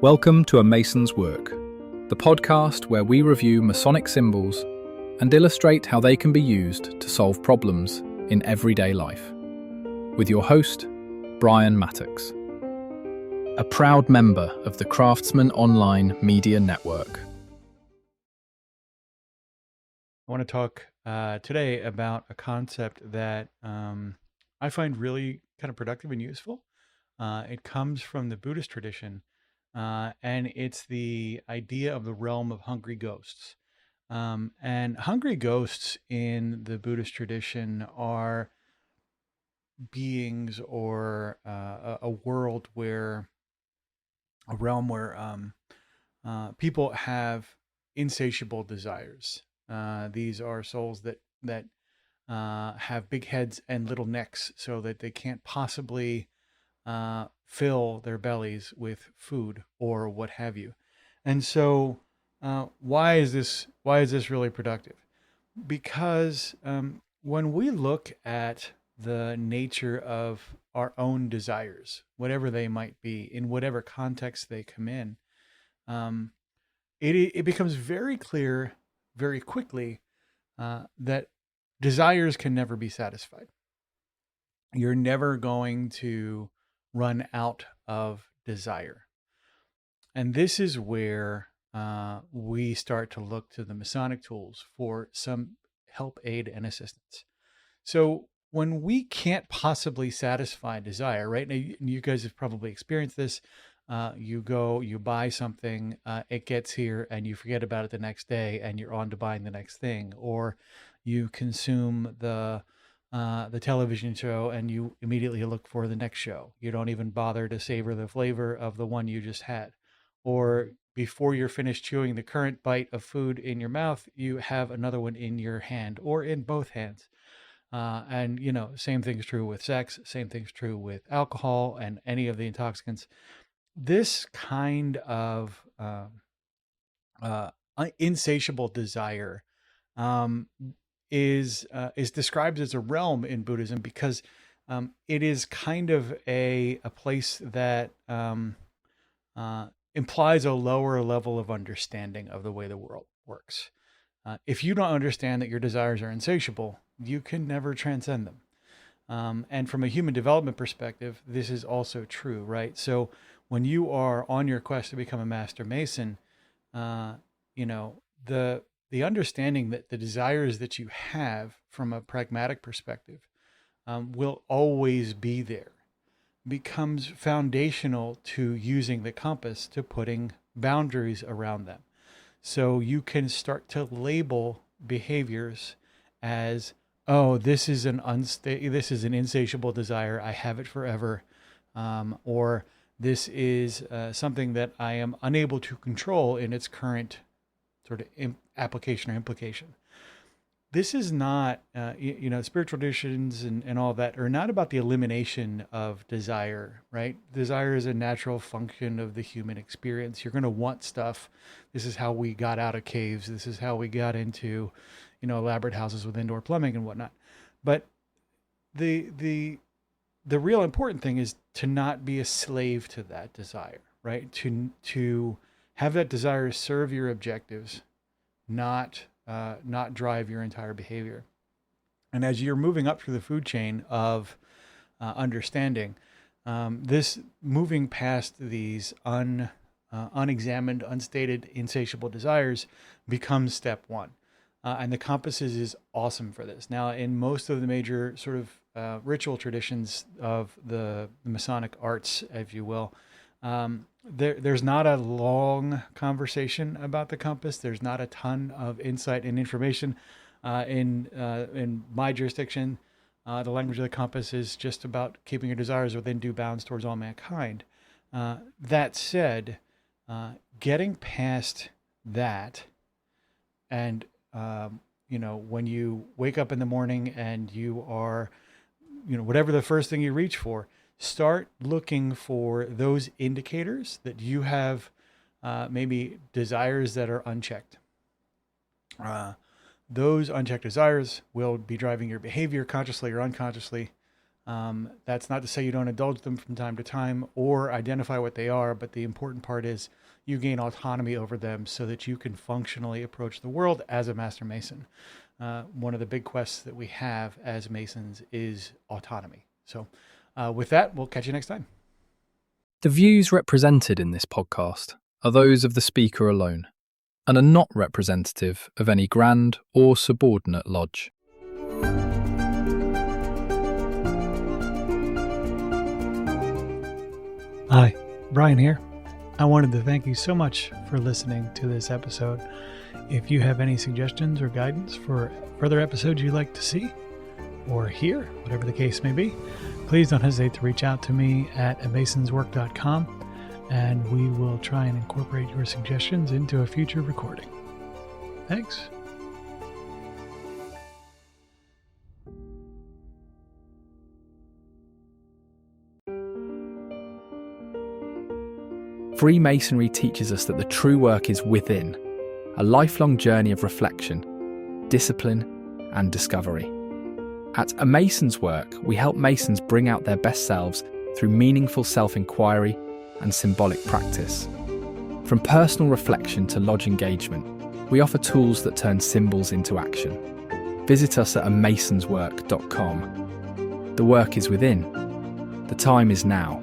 Welcome to A Mason's Work, the podcast where we review Masonic symbols and illustrate how they can be used to solve problems in everyday life. With your host, Brian Mattox, a proud member of the Craftsman Online Media Network. I want to talk today about a concept that I find really kind of productive and useful. It comes from the Buddhist tradition, and it's the idea of the realm of hungry ghosts. And hungry ghosts in the Buddhist tradition are beings or a world where, a realm where people have insatiable desires. These are souls that have big heads and little necks, so that they can't possibly fill their bellies with food or what have you. And so, why is this really productive? Because when we look at the nature of our own desires, whatever they might be, in whatever context they come in, um, it becomes very clear very quickly that desires can never be satisfied. You're never going to run out of desire. And this is where we start to look to the Masonic tools for some help, aid, and assistance. So when we can't possibly satisfy desire, right? Now, you guys have probably experienced this. You go, you buy something, it gets here, and you forget about it the next day, and you're on to buying the next thing. Or you consume the television show, and you immediately look for the next show. You don't even bother to savor the flavor of the one you just had. Or before you're finished chewing the current bite of food in your mouth, you have another one in your hand or in both hands. And same thing's true with sex. Same thing's true with alcohol and any of the intoxicants. This kind of insatiable desire um, is described as a realm in Buddhism because it is kind of a place that implies a lower level of understanding of the way the world works. If you don't understand that your desires are insatiable, you can never transcend them. And from a human development perspective, this is also true, right? So when you are on your quest to become a master mason, the understanding that the desires that you have from a pragmatic perspective will always be there becomes foundational to using the compass to putting boundaries around them. So you can start to label behaviors as, oh, this is an insatiable desire. I have it forever. Or this is something that I am unable to control in its current sort of application or implication. This is not, spiritual traditions and all that are not about the elimination of desire, right? Desire is a natural function of the human experience. You're going to want stuff. This is how we got out of caves. This is how we got into, elaborate houses with indoor plumbing and whatnot. But the real important thing is to not be a slave to that desire, right? To have that desire serve your objectives, not drive your entire behavior. And as you're moving up through the food chain of understanding, this moving past these unexamined, unstated, insatiable desires becomes step one. And the compasses is awesome for this. Now, in most of the major sort of ritual traditions of the Masonic arts, if you will, there's not a long conversation about the compass. There's not a ton of insight and information. In my jurisdiction, the language of the compass is just about keeping your desires within due bounds towards all mankind. That said, getting past that, and when you wake up in the morning and you are, whatever the first thing you reach for, start looking for those indicators that you have maybe desires that are unchecked. Those unchecked desires will be driving your behavior consciously or unconsciously. That's not to say you don't indulge them from time to time or identify what they are, but the important part is you gain autonomy over them so that you can functionally approach the world as a Master Mason. One of the big quests that we have as Masons is autonomy. So with that, we'll catch you next time. The views represented in this podcast are those of the speaker alone and are not representative of any grand or subordinate lodge. Hi, Brian here. I wanted to thank you so much for listening to this episode. If you have any suggestions or guidance for further episodes you'd like to see or hear, whatever the case may be, please don't hesitate to reach out to me at amasonswork.com, and we will try and incorporate your suggestions into a future recording. Thanks. Freemasonry teaches us that the true work is within, a lifelong journey of reflection, discipline, and discovery. At A Mason's Work, we help Masons bring out their best selves through meaningful self-inquiry and symbolic practice. From personal reflection to lodge engagement, we offer tools that turn symbols into action. Visit us at amasonswork.com. The work is within. The time is now.